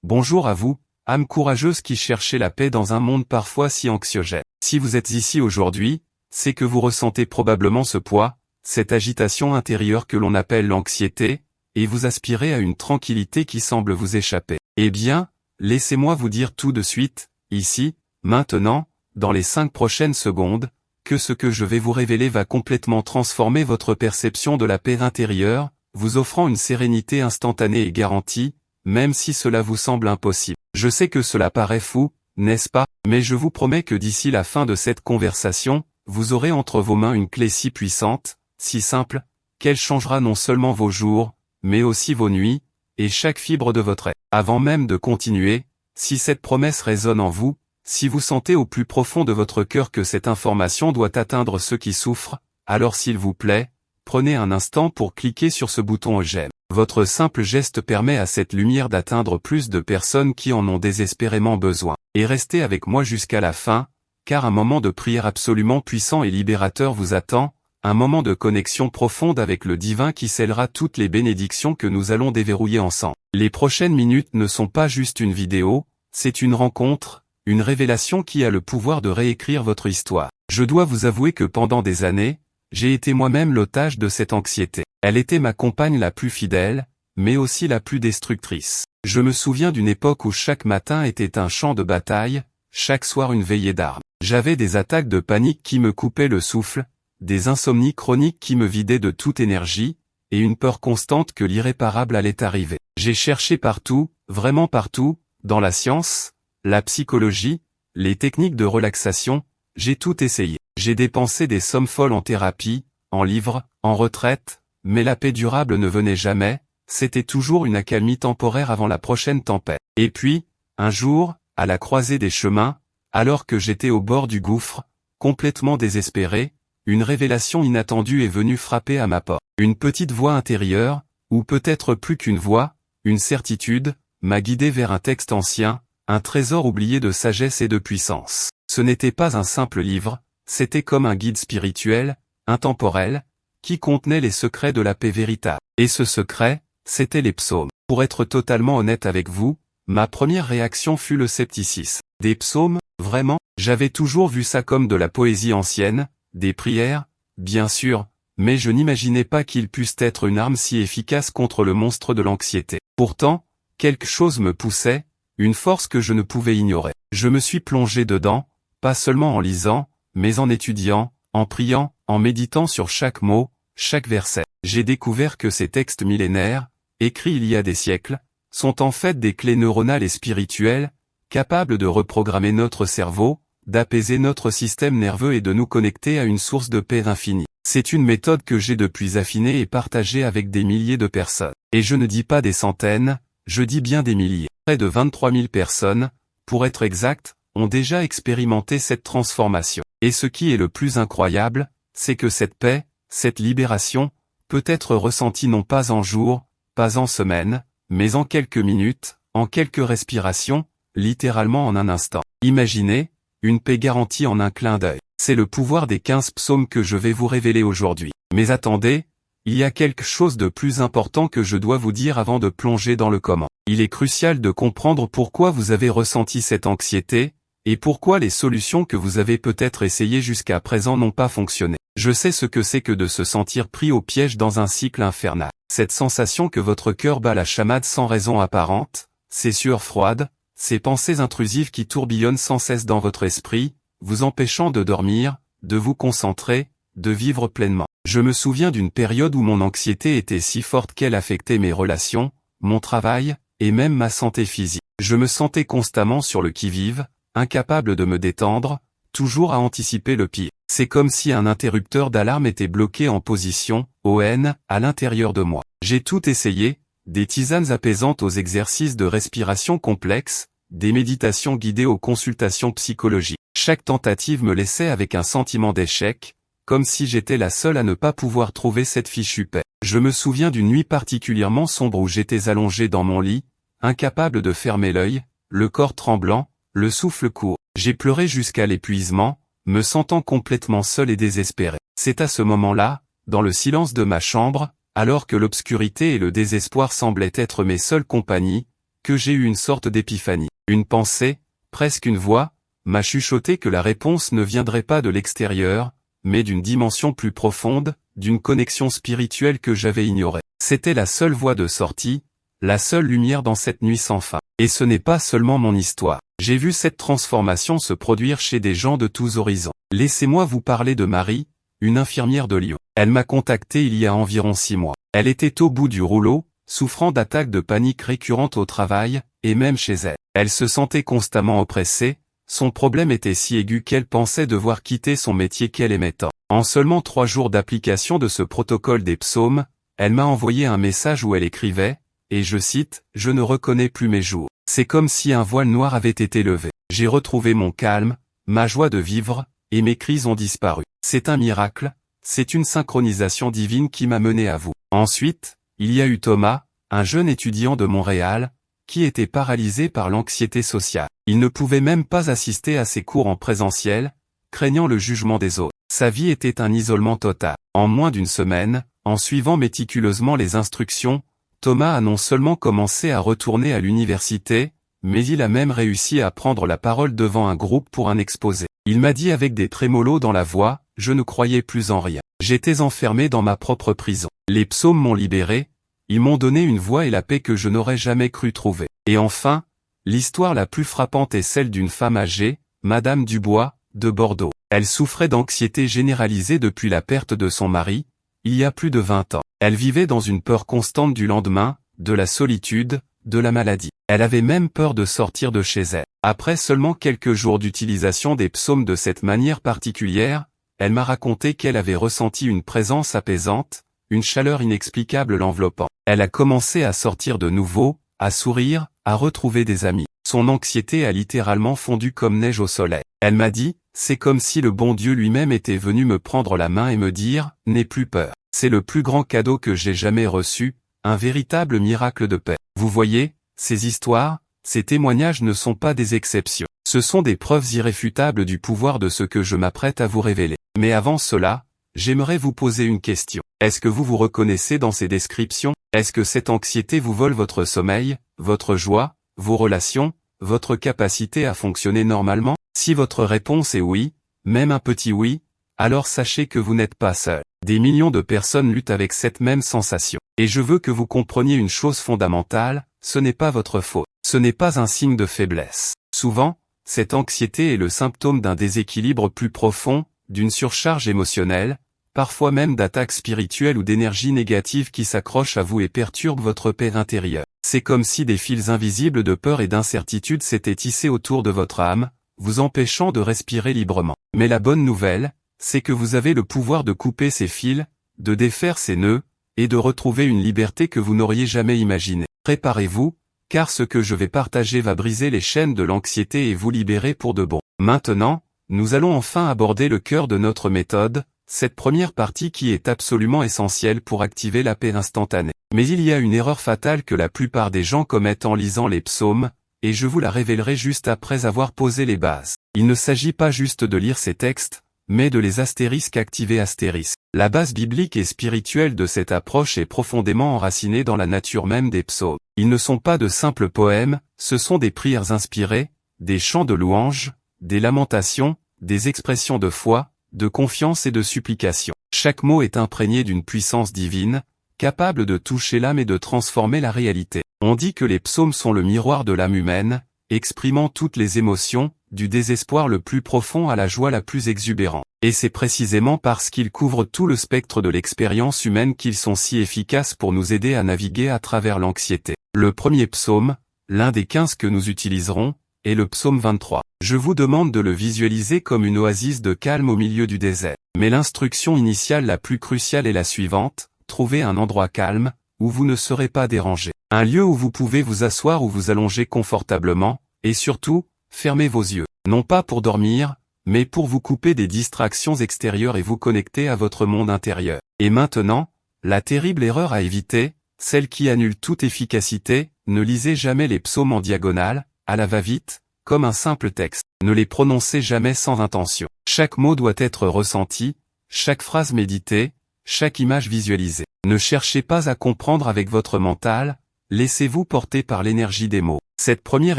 Bonjour à vous, âme courageuse qui cherchez la paix dans un monde parfois si anxiogène. Si vous êtes ici aujourd'hui, c'est que vous ressentez probablement ce poids, cette agitation intérieure que l'on appelle l'anxiété, et vous aspirez à une tranquillité qui semble vous échapper. Eh bien, laissez-moi vous dire tout de suite, ici, maintenant, dans les 5 prochaines secondes, que ce que je vais vous révéler va complètement transformer votre perception de la paix intérieure, vous offrant une sérénité instantanée et garantie, même si cela vous semble impossible. Je sais que cela paraît fou, n'est-ce pas? Mais je vous promets que d'ici la fin de cette conversation, vous aurez entre vos mains une clé si puissante, si simple, qu'elle changera non seulement vos jours, mais aussi vos nuits, et chaque fibre de votre être. Avant même de continuer, si cette promesse résonne en vous, si vous sentez au plus profond de votre cœur que cette information doit atteindre ceux qui souffrent, alors s'il vous plaît, prenez un instant pour cliquer sur ce bouton j'aime. Votre simple geste permet à cette lumière d'atteindre plus de personnes qui en ont désespérément besoin. Et restez avec moi jusqu'à la fin, car un moment de prière absolument puissant et libérateur vous attend, un moment de connexion profonde avec le divin qui scellera toutes les bénédictions que nous allons déverrouiller ensemble. Les prochaines minutes ne sont pas juste une vidéo, c'est une rencontre, une révélation qui a le pouvoir de réécrire votre histoire. Je dois vous avouer que pendant des années, j'ai été moi-même l'otage de cette anxiété. Elle était ma compagne la plus fidèle, mais aussi la plus destructrice. Je me souviens d'une époque où chaque matin était un champ de bataille, chaque soir une veillée d'armes. J'avais des attaques de panique qui me coupaient le souffle, des insomnies chroniques qui me vidaient de toute énergie, et une peur constante que l'irréparable allait arriver. J'ai cherché partout, vraiment partout, dans la science, la psychologie, les techniques de relaxation, j'ai tout essayé. J'ai dépensé des sommes folles en thérapie, en livres, en retraite, mais la paix durable ne venait jamais, c'était toujours une accalmie temporaire avant la prochaine tempête. Et puis, un jour, à la croisée des chemins, alors que j'étais au bord du gouffre, complètement désespéré, une révélation inattendue est venue frapper à ma porte. Une petite voix intérieure, ou peut-être plus qu'une voix, une certitude, m'a guidé vers un texte ancien, un trésor oublié de sagesse et de puissance. Ce n'était pas un simple livre, c'était comme un guide spirituel, intemporel, qui contenait les secrets de la paix véritable. Et ce secret, c'était les psaumes. Pour être totalement honnête avec vous, ma première réaction fut le scepticisme. Des psaumes, vraiment? J'avais toujours vu ça comme de la poésie ancienne, des prières, bien sûr, mais je n'imaginais pas qu'ils puissent être une arme si efficace contre le monstre de l'anxiété. Pourtant, quelque chose me poussait, une force que je ne pouvais ignorer. Je me suis plongé dedans, pas seulement en lisant, mais en étudiant, en priant, en méditant sur chaque mot, chaque verset. J'ai découvert que ces textes millénaires, écrits il y a des siècles, sont en fait des clés neuronales et spirituelles, capables de reprogrammer notre cerveau, d'apaiser notre système nerveux et de nous connecter à une source de paix infinie. C'est une méthode que j'ai depuis affinée et partagée avec des milliers de personnes. Et je ne dis pas des centaines, je dis bien des milliers. Près de 23 000 personnes, pour être exact, ont déjà expérimenté cette transformation. Et ce qui est le plus incroyable, c'est que cette paix, cette libération, peut être ressentie non pas en jours, pas en semaines, mais en quelques minutes, en quelques respirations, littéralement en un instant. Imaginez, une paix garantie en un clin d'œil. C'est le pouvoir des 15 psaumes que je vais vous révéler aujourd'hui. Mais attendez, il y a quelque chose de plus important que je dois vous dire avant de plonger dans le comment. Il est crucial de comprendre pourquoi vous avez ressenti cette anxiété, et pourquoi les solutions que vous avez peut-être essayées jusqu'à présent n'ont pas fonctionné. Je sais ce que c'est que de se sentir pris au piège dans un cycle infernal. Cette sensation que votre cœur bat la chamade sans raison apparente, ces sueurs froides, ces pensées intrusives qui tourbillonnent sans cesse dans votre esprit, vous empêchant de dormir, de vous concentrer, de vivre pleinement. Je me souviens d'une période où mon anxiété était si forte qu'elle affectait mes relations, mon travail, et même ma santé physique. Je me sentais constamment sur le qui-vive, incapable de me détendre, toujours à anticiper le pire. C'est comme si un interrupteur d'alarme était bloqué en position, ON, à l'intérieur de moi. J'ai tout essayé, des tisanes apaisantes aux exercices de respiration complexes, des méditations guidées aux consultations psychologiques. Chaque tentative me laissait avec un sentiment d'échec, comme si j'étais la seule à ne pas pouvoir trouver cette fichue paix. Je me souviens d'une nuit particulièrement sombre où j'étais allongé dans mon lit, incapable de fermer l'œil, le corps tremblant, le souffle court. J'ai pleuré jusqu'à l'épuisement, me sentant complètement seul et désespéré. C'est à ce moment-là, dans le silence de ma chambre, alors que l'obscurité et le désespoir semblaient être mes seules compagnies, que j'ai eu une sorte d'épiphanie. Une pensée, presque une voix, m'a chuchoté que la réponse ne viendrait pas de l'extérieur, mais d'une dimension plus profonde, d'une connexion spirituelle que j'avais ignorée. C'était la seule voie de sortie, la seule lumière dans cette nuit sans fin. Et ce n'est pas seulement mon histoire. J'ai vu cette transformation se produire chez des gens de tous horizons. Laissez-moi vous parler de Marie, une infirmière de Lyon. Elle m'a contacté il y a environ 6 mois. Elle était au bout du rouleau, souffrant d'attaques de panique récurrentes au travail, et même chez elle. Elle se sentait constamment oppressée, son problème était si aigu qu'elle pensait devoir quitter son métier qu'elle aimait tant. En seulement 3 jours d'application de ce protocole des psaumes, elle m'a envoyé un message où elle écrivait, et je cite, « Je ne reconnais plus mes jours. C'est comme si un voile noir avait été levé. J'ai retrouvé mon calme, ma joie de vivre, et mes crises ont disparu. C'est un miracle, c'est une synchronisation divine qui m'a mené à vous. » Ensuite, il y a eu Thomas, un jeune étudiant de Montréal, qui était paralysé par l'anxiété sociale. Il ne pouvait même pas assister à ses cours en présentiel, craignant le jugement des autres. Sa vie était un isolement total. En moins d'une semaine, en suivant méticuleusement les instructions, Thomas a non seulement commencé à retourner à l'université, mais il a même réussi à prendre la parole devant un groupe pour un exposé. Il m'a dit avec des trémolos dans la voix, « Je ne croyais plus en rien. J'étais enfermé dans ma propre prison. Les psaumes m'ont libéré, ils m'ont donné une voix et la paix que je n'aurais jamais cru trouver. » Et enfin, l'histoire la plus frappante est celle d'une femme âgée, Madame Dubois, de Bordeaux. Elle souffrait d'anxiété généralisée depuis la perte de son mari, il y a plus de 20 ans. Elle vivait dans une peur constante du lendemain, de la solitude, de la maladie. Elle avait même peur de sortir de chez elle. Après seulement quelques jours d'utilisation des psaumes de cette manière particulière, elle m'a raconté qu'elle avait ressenti une présence apaisante, une chaleur inexplicable l'enveloppant. Elle a commencé à sortir de nouveau, à sourire, à retrouver des amis. Son anxiété a littéralement fondu comme neige au soleil. Elle m'a dit, c'est comme si le bon Dieu lui-même était venu me prendre la main et me dire, n'aie plus peur. C'est le plus grand cadeau que j'ai jamais reçu, un véritable miracle de paix. Vous voyez, ces histoires, ces témoignages ne sont pas des exceptions. Ce sont des preuves irréfutables du pouvoir de ce que je m'apprête à vous révéler. Mais avant cela, j'aimerais vous poser une question. Est-ce que vous vous reconnaissez dans ces descriptions? Est-ce que cette anxiété vous vole votre sommeil, votre joie, vos relations, votre capacité à fonctionner normalement? Si votre réponse est oui, même un petit oui, alors sachez que vous n'êtes pas seul. Des millions de personnes luttent avec cette même sensation. Et je veux que vous compreniez une chose fondamentale, ce n'est pas votre faute. Ce n'est pas un signe de faiblesse. Souvent, cette anxiété est le symptôme d'un déséquilibre plus profond, d'une surcharge émotionnelle, parfois même d'attaques spirituelles ou d'énergie négative qui s'accrochent à vous et perturbent votre paix intérieure. C'est comme si des fils invisibles de peur et d'incertitude s'étaient tissés autour de votre âme, vous empêchant de respirer librement. Mais la bonne nouvelle, c'est que vous avez le pouvoir de couper ces fils, de défaire ces nœuds, et de retrouver une liberté que vous n'auriez jamais imaginée. Préparez-vous, car ce que je vais partager va briser les chaînes de l'anxiété et vous libérer pour de bon. Maintenant, nous allons enfin aborder le cœur de notre méthode, cette première partie qui est absolument essentielle pour activer la paix instantanée. Mais il y a une erreur fatale que la plupart des gens commettent en lisant les psaumes, et je vous la révélerai juste après avoir posé les bases. Il ne s'agit pas juste de lire ces textes, mais de les activer astérisque. La base biblique et spirituelle de cette approche est profondément enracinée dans la nature même des psaumes. Ils ne sont pas de simples poèmes, ce sont des prières inspirées, des chants de louanges, des lamentations, des expressions de foi, de confiance et de supplication. Chaque mot est imprégné d'une puissance divine, capable de toucher l'âme et de transformer la réalité. On dit que les psaumes sont le miroir de l'âme humaine, exprimant toutes les émotions, du désespoir le plus profond à la joie la plus exubérante. Et c'est précisément parce qu'ils couvrent tout le spectre de l'expérience humaine qu'ils sont si efficaces pour nous aider à naviguer à travers l'anxiété. Le premier psaume, l'un des 15 que nous utiliserons, est le psaume 23. Je vous demande de le visualiser comme une oasis de calme au milieu du désert. Mais l'instruction initiale la plus cruciale est la suivante, trouvez un endroit calme, où vous ne serez pas dérangé. Un lieu où vous pouvez vous asseoir ou vous allonger confortablement, et surtout, fermez vos yeux. Non pas pour dormir, mais pour vous couper des distractions extérieures et vous connecter à votre monde intérieur. Et maintenant, la terrible erreur à éviter, celle qui annule toute efficacité, ne lisez jamais les psaumes en diagonale, à la va-vite, comme un simple texte. Ne les prononcez jamais sans intention. Chaque mot doit être ressenti, chaque phrase méditée, chaque image visualisée. Ne cherchez pas à comprendre avec votre mental, Laissez-vous porter par l'énergie des mots. Cette première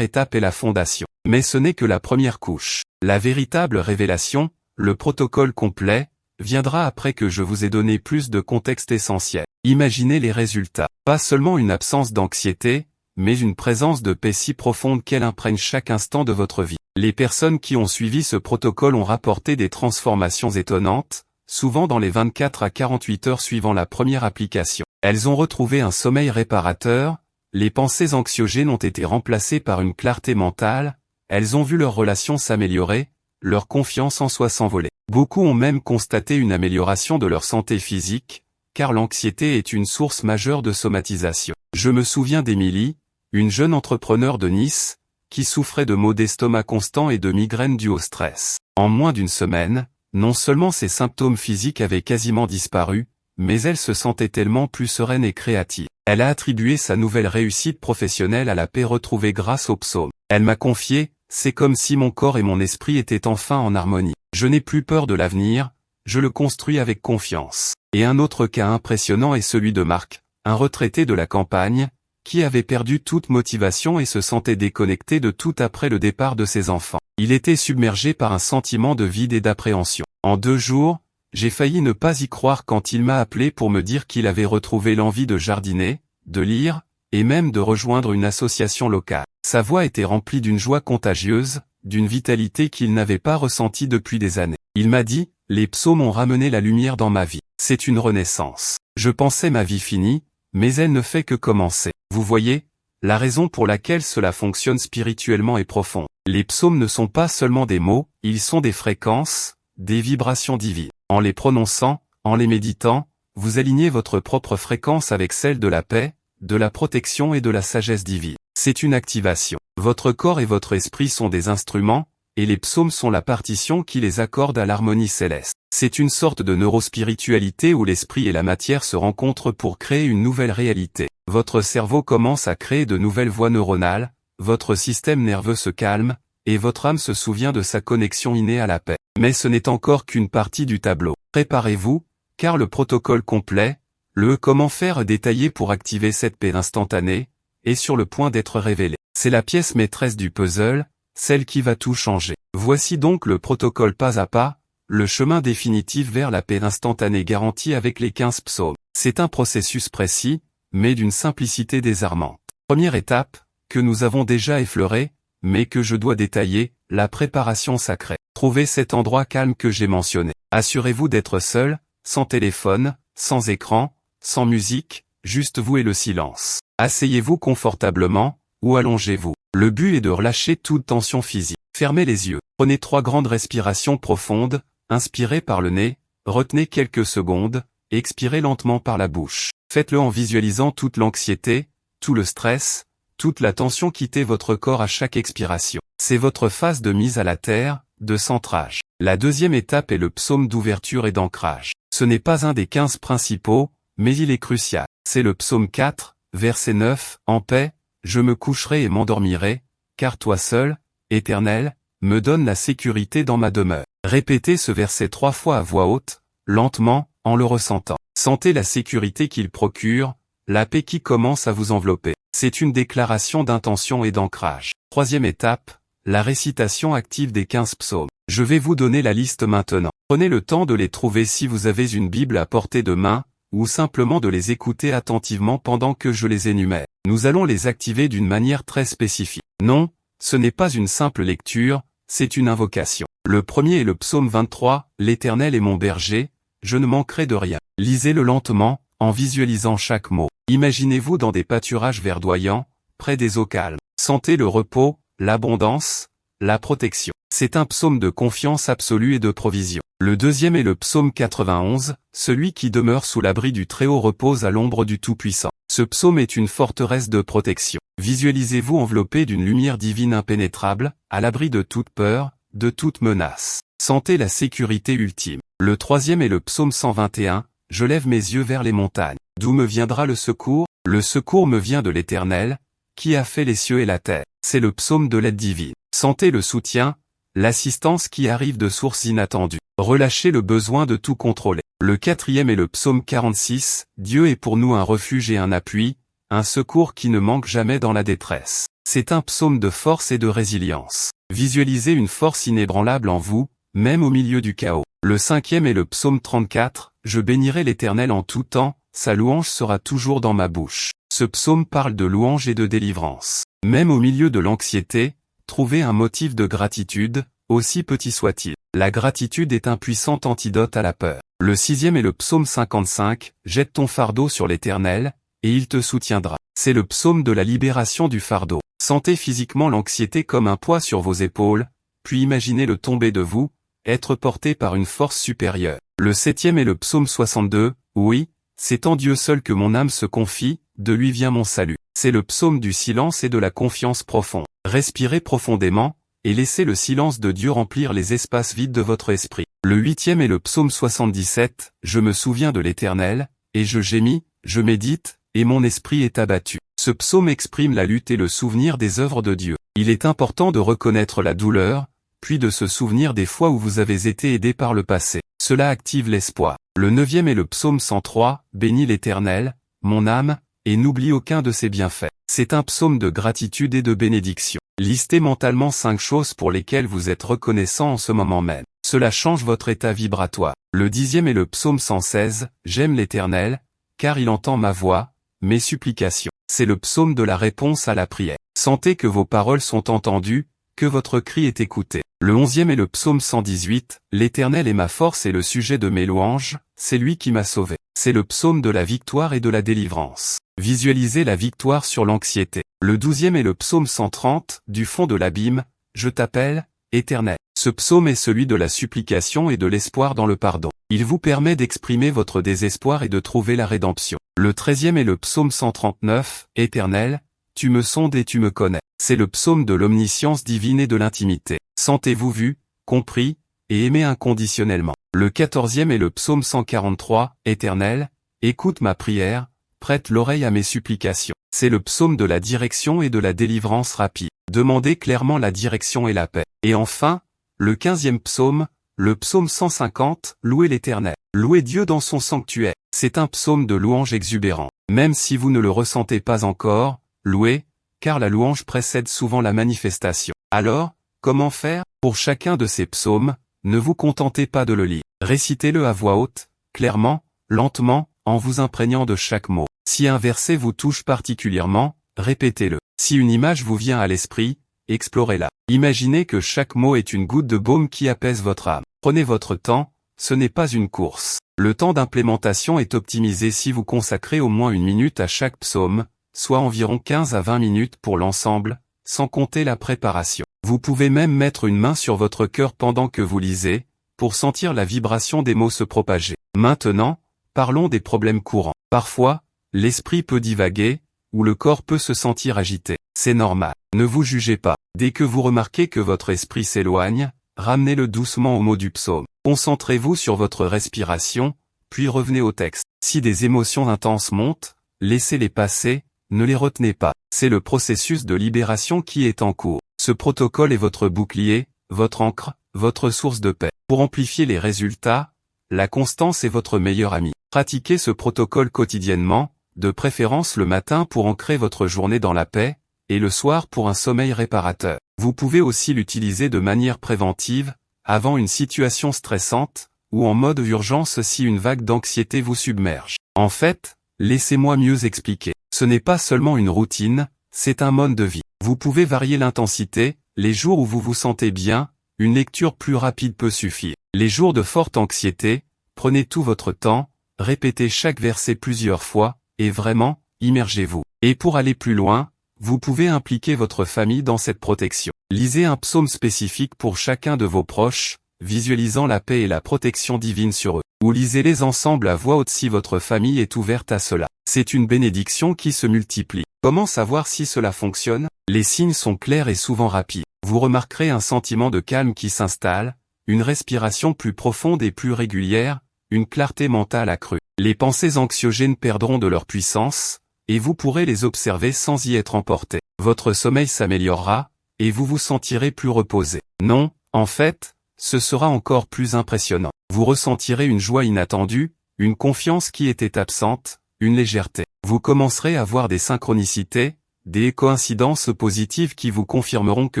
étape est la fondation. Mais ce n'est que la première couche. La véritable révélation, le protocole complet, viendra après que je vous ai donné plus de contexte essentiel. Imaginez les résultats. Pas seulement une absence d'anxiété, mais une présence de paix si profonde qu'elle imprègne chaque instant de votre vie. Les personnes qui ont suivi ce protocole ont rapporté des transformations étonnantes, souvent dans les 24 à 48 heures suivant la première application. Elles ont retrouvé un sommeil réparateur, les pensées anxiogènes ont été remplacées par une clarté mentale, elles ont vu leur relation s'améliorer, leur confiance en soi s'envoler. Beaucoup ont même constaté une amélioration de leur santé physique, car l'anxiété est une source majeure de somatisation. Je me souviens d'Émilie, une jeune entrepreneur de Nice, qui souffrait de maux d'estomac constants et de migraines dues au stress. En moins d'une semaine, non seulement ses symptômes physiques avaient quasiment disparu, mais elle se sentait tellement plus sereine et créative. Elle a attribué sa nouvelle réussite professionnelle à la paix retrouvée grâce au psaume. Elle m'a confié, c'est comme si mon corps et mon esprit étaient enfin en harmonie. Je n'ai plus peur de l'avenir, je le construis avec confiance. Et un autre cas impressionnant est celui de Marc, un retraité de la campagne, qui avait perdu toute motivation et se sentait déconnecté de tout après le départ de ses enfants. Il était submergé par un sentiment de vide et d'appréhension. En 2 jours, j'ai failli ne pas y croire quand il m'a appelé pour me dire qu'il avait retrouvé l'envie de jardiner, de lire, et même de rejoindre une association locale. Sa voix était remplie d'une joie contagieuse, d'une vitalité qu'il n'avait pas ressentie depuis des années. Il m'a dit, « Les psaumes ont ramené la lumière dans ma vie. C'est une renaissance. Je pensais ma vie finie, mais elle ne fait que commencer. » Vous voyez, la raison pour laquelle cela fonctionne spirituellement est profonde. Les psaumes ne sont pas seulement des mots, ils sont des fréquences, des vibrations divines. En les prononçant, en les méditant, vous alignez votre propre fréquence avec celle de la paix, de la protection et de la sagesse divine. C'est une activation. Votre corps et votre esprit sont des instruments, et les psaumes sont la partition qui les accorde à l'harmonie céleste. C'est une sorte de neurospiritualité où l'esprit et la matière se rencontrent pour créer une nouvelle réalité. Votre cerveau commence à créer de nouvelles voies neuronales, votre système nerveux se calme, et votre âme se souvient de sa connexion innée à la paix. Mais ce n'est encore qu'une partie du tableau. Préparez-vous, car le protocole complet, le comment faire détaillé pour activer cette paix instantanée, est sur le point d'être révélé. C'est la pièce maîtresse du puzzle, celle qui va tout changer. Voici donc le protocole pas à pas, le chemin définitif vers la paix instantanée garantie avec les 15 psaumes. C'est un processus précis, mais d'une simplicité désarmante. Première étape, que nous avons déjà effleurée, mais que je dois détailler, la préparation sacrée. Trouvez cet endroit calme que j'ai mentionné. Assurez-vous d'être seul, sans téléphone, sans écran, sans musique, juste vous et le silence. Asseyez-vous confortablement, ou allongez-vous. Le but est de relâcher toute tension physique. Fermez les yeux. Prenez 3 grandes respirations profondes, inspirez par le nez, retenez quelques secondes, et expirez lentement par la bouche. Faites-le en visualisant toute l'anxiété, tout le stress, toute la tension quitter votre corps à chaque expiration. C'est votre phase de mise à la terre, de centrage. La deuxième étape est le psaume d'ouverture et d'ancrage. Ce n'est pas un des 15 principaux, mais il est crucial. C'est le psaume 4, verset 9, « En paix, je me coucherai et m'endormirai, car toi seul, Éternel, me donne la sécurité dans ma demeure. » Répétez ce verset 3 fois à voix haute, lentement, en le ressentant. Sentez la sécurité qu'il procure, la paix qui commence à vous envelopper. C'est une déclaration d'intention et d'ancrage. Troisième étape, la récitation active des 15 psaumes. Je vais vous donner la liste maintenant. Prenez le temps de les trouver si vous avez une Bible à portée de main, ou simplement de les écouter attentivement pendant que je les énumère. Nous allons les activer d'une manière très spécifique. Non, ce n'est pas une simple lecture, c'est une invocation. Le premier est le psaume 23, « L'Éternel est mon berger, je ne manquerai de rien ». Lisez-le lentement, en visualisant chaque mot. Imaginez-vous dans des pâturages verdoyants, près des eaux calmes. Sentez le repos, l'abondance, la protection. C'est un psaume de confiance absolue et de provision. Le deuxième est le psaume 91, « Celui qui demeure sous l'abri du Très-Haut repose à l'ombre du Tout-Puissant ». Ce psaume est une forteresse de protection. Visualisez-vous enveloppé d'une lumière divine impénétrable, à l'abri de toute peur, de toute menace. Sentez la sécurité ultime. Le troisième est le psaume 121, « Je lève mes yeux vers les montagnes. D'où me viendra le secours? Le secours me vient de l'Éternel, qui a fait les cieux et la terre. » C'est le psaume de l'aide divine. Sentez le soutien, l'assistance qui arrive de sources inattendues. Relâchez le besoin de tout contrôler. Le quatrième est le psaume 46, « Dieu est pour nous un refuge et un appui, un secours qui ne manque jamais dans la détresse. C'est un psaume de force et de résilience. Visualisez une force inébranlable en vous, même au milieu du chaos. Le 5e est le psaume 34, « Je bénirai l'Éternel en tout temps, sa louange sera toujours dans ma bouche ». Ce psaume parle de louange et de délivrance. Même au milieu de l'anxiété, trouvez un motif de gratitude, aussi petit soit-il. La gratitude est un puissant antidote à la peur. Le 6e est le psaume 55, « Jette ton fardeau sur l'Éternel, et il te soutiendra ». C'est le psaume de la libération du fardeau. Sentez physiquement l'anxiété comme un poids sur vos épaules, puis imaginez-le tomber de vous, être porté par une force supérieure. Le 7e est le psaume 62, « Oui, c'est en Dieu seul que mon âme se confie, de lui vient mon salut ». C'est le psaume du silence et de la confiance profonde. Respirez profondément, et laissez le silence de Dieu remplir les espaces vides de votre esprit. Le 8e est le psaume 77, « Je me souviens de l'Éternel, et je gémis, je médite, et mon esprit est abattu ». Ce psaume exprime la lutte et le souvenir des œuvres de Dieu. Il est important de reconnaître la douleur, puis de se souvenir des fois où vous avez été aidé par le passé. Cela active l'espoir. Le 9e est le psaume 103, « Bénis l'Éternel, mon âme, et n'oublie aucun de ses bienfaits ». C'est un psaume de gratitude et de bénédiction. Listez mentalement 5 choses pour lesquelles vous êtes reconnaissant en ce moment même. Cela change votre état vibratoire. Le 10e est le psaume 116, « J'aime l'Éternel, car il entend ma voix, mes supplications ». C'est le psaume de la réponse à la prière. Sentez que vos paroles sont entendues, que votre cri est écouté. Le 11e est le psaume 118, « L'Éternel est ma force et le sujet de mes louanges, c'est lui qui m'a sauvé ». C'est le psaume de la victoire et de la délivrance. Visualisez la victoire sur l'anxiété. Le 12e est le psaume 130, « Du fond de l'abîme, je t'appelle, Éternel ». Ce psaume est celui de la supplication et de l'espoir dans le pardon. Il vous permet d'exprimer votre désespoir et de trouver la rédemption. Le 13e est le psaume 139, « Éternel, tu me sondes et tu me connais ». C'est le psaume de l'omniscience divine et de l'intimité. Sentez-vous vu, compris, et aimé inconditionnellement. Le 14e est le psaume 143, « Éternel, écoute ma prière, prête l'oreille à mes supplications ». C'est le psaume de la direction et de la délivrance rapide. Demandez clairement la direction et la paix. Et enfin, le 15e psaume, le psaume 150, « Louez l'Éternel. Louez Dieu dans son sanctuaire ». C'est un psaume de louange exubérant. Même si vous ne le ressentez pas encore, louez, car la louange précède souvent la manifestation. Alors, comment faire? Pour chacun de ces psaumes, ne vous contentez pas de le lire. Récitez-le à voix haute, clairement, lentement, en vous imprégnant de chaque mot. Si un verset vous touche particulièrement, répétez-le. Si une image vous vient à l'esprit, explorez-la. Imaginez que chaque mot est une goutte de baume qui apaise votre âme. Prenez votre temps, ce n'est pas une course. Le temps d'implémentation est optimisé si vous consacrez au moins 1 minute à chaque psaume, soit environ 15 à 20 minutes pour l'ensemble, sans compter la préparation. Vous pouvez même mettre une main sur votre cœur pendant que vous lisez, pour sentir la vibration des mots se propager. Maintenant, parlons des problèmes courants. Parfois, l'esprit peut divaguer, ou le corps peut se sentir agité. C'est normal. Ne vous jugez pas. Dès que vous remarquez que votre esprit s'éloigne, ramenez-le doucement au mot du psaume. Concentrez-vous sur votre respiration, puis revenez au texte. Si des émotions intenses montent, laissez-les passer, ne les retenez pas. C'est le processus de libération qui est en cours. Ce protocole est votre bouclier, votre ancre, votre source de paix. Pour amplifier les résultats, la constance est votre meilleur ami. Pratiquez ce protocole quotidiennement, de préférence le matin pour ancrer votre journée dans la paix, et le soir pour un sommeil réparateur. Vous pouvez aussi l'utiliser de manière préventive, avant une situation stressante, ou en mode urgence si une vague d'anxiété vous submerge. En fait, laissez-moi mieux expliquer. Ce n'est pas seulement une routine, c'est un mode de vie. Vous pouvez varier l'intensité, les jours où vous vous sentez bien, une lecture plus rapide peut suffire. Les jours de forte anxiété, prenez tout votre temps, répétez chaque verset plusieurs fois, et vraiment, immergez-vous. Et pour aller plus loin, vous pouvez impliquer votre famille dans cette protection. Lisez un psaume spécifique pour chacun de vos proches, visualisant la paix et la protection divine sur eux. Ou lisez-les ensemble à voix haute si votre famille est ouverte à cela. C'est une bénédiction qui se multiplie. Comment savoir si cela fonctionne? Les signes sont clairs et souvent rapides. Vous remarquerez un sentiment de calme qui s'installe, une respiration plus profonde et plus régulière, une clarté mentale accrue. Les pensées anxiogènes perdront de leur puissance, et vous pourrez les observer sans y être emporté. Votre sommeil s'améliorera, et vous vous sentirez plus reposé. Non, en fait, ce sera encore plus impressionnant. Vous ressentirez une joie inattendue, une confiance qui était absente, une légèreté. Vous commencerez à voir des synchronicités, des coïncidences positives qui vous confirmeront que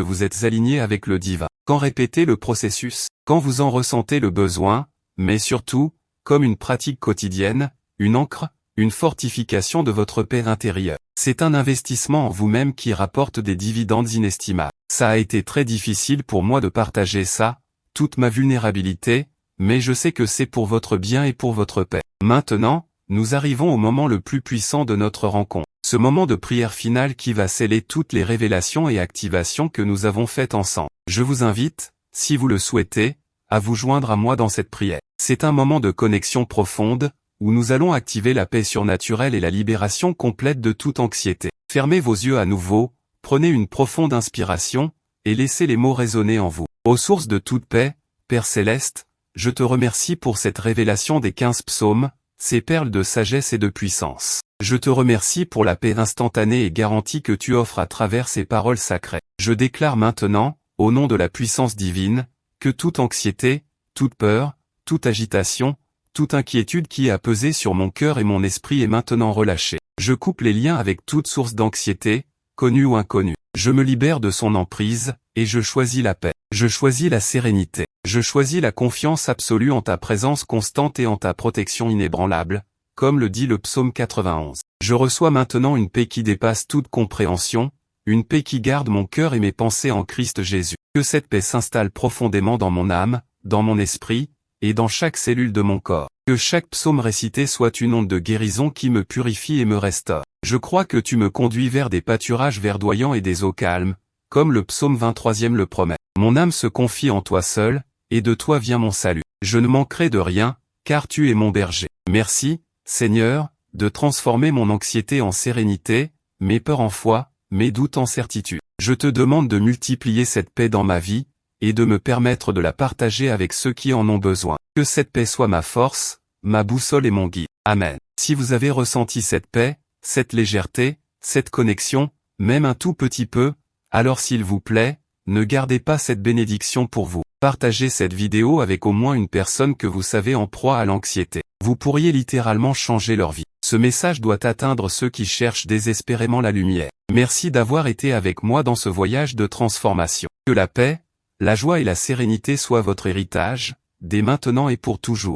vous êtes aligné avec le divin. Quand répétez le processus, quand vous en ressentez le besoin, mais surtout, comme une pratique quotidienne, une ancre, une fortification de votre paix intérieure. C'est un investissement en vous-même qui rapporte des dividendes inestimables. Ça a été très difficile pour moi de partager ça, toute ma vulnérabilité, mais je sais que c'est pour votre bien et pour votre paix. Maintenant, nous arrivons au moment le plus puissant de notre rencontre. Ce moment de prière finale qui va sceller toutes les révélations et activations que nous avons faites ensemble. Je vous invite, si vous le souhaitez, à vous joindre à moi dans cette prière. C'est un moment de connexion profonde, où nous allons activer la paix surnaturelle et la libération complète de toute anxiété. Fermez vos yeux à nouveau, prenez une profonde inspiration, et laissez les mots résonner en vous. Ô source de toute paix, Père Céleste, je te remercie pour cette révélation des 15 psaumes, ces perles de sagesse et de puissance. Je te remercie pour la paix instantanée et garantie que tu offres à travers ces paroles sacrées. Je déclare maintenant, au nom de la puissance divine, que toute anxiété, toute peur, toute agitation, toute inquiétude qui a pesé sur mon cœur et mon esprit est maintenant relâchée. Je coupe les liens avec toute source d'anxiété, connue ou inconnue. Je me libère de son emprise, et je choisis la paix. Je choisis la sérénité. Je choisis la confiance absolue en ta présence constante et en ta protection inébranlable, comme le dit le psaume 91. Je reçois maintenant une paix qui dépasse toute compréhension, une paix qui garde mon cœur et mes pensées en Christ Jésus. Que cette paix s'installe profondément dans mon âme, dans mon esprit, et dans chaque cellule de mon corps. Que chaque psaume récité soit une onde de guérison qui me purifie et me restaure. Je crois que tu me conduis vers des pâturages verdoyants et des eaux calmes, comme le psaume 23e le promet. Mon âme se confie en toi seul, et de toi vient mon salut. Je ne manquerai de rien, car tu es mon berger. Merci, Seigneur, de transformer mon anxiété en sérénité, mes peurs en foi, mes doutes en certitude. Je te demande de multiplier cette paix dans ma vie, et de me permettre de la partager avec ceux qui en ont besoin. Que cette paix soit ma force, ma boussole et mon guide. Amen. Si vous avez ressenti cette paix, cette légèreté, cette connexion, même un tout petit peu, alors s'il vous plaît, ne gardez pas cette bénédiction pour vous. Partagez cette vidéo avec au moins une personne que vous savez en proie à l'anxiété. Vous pourriez littéralement changer leur vie. Ce message doit atteindre ceux qui cherchent désespérément la lumière. Merci d'avoir été avec moi dans ce voyage de transformation. Que la paix, la joie et la sérénité soient votre héritage, dès maintenant et pour toujours.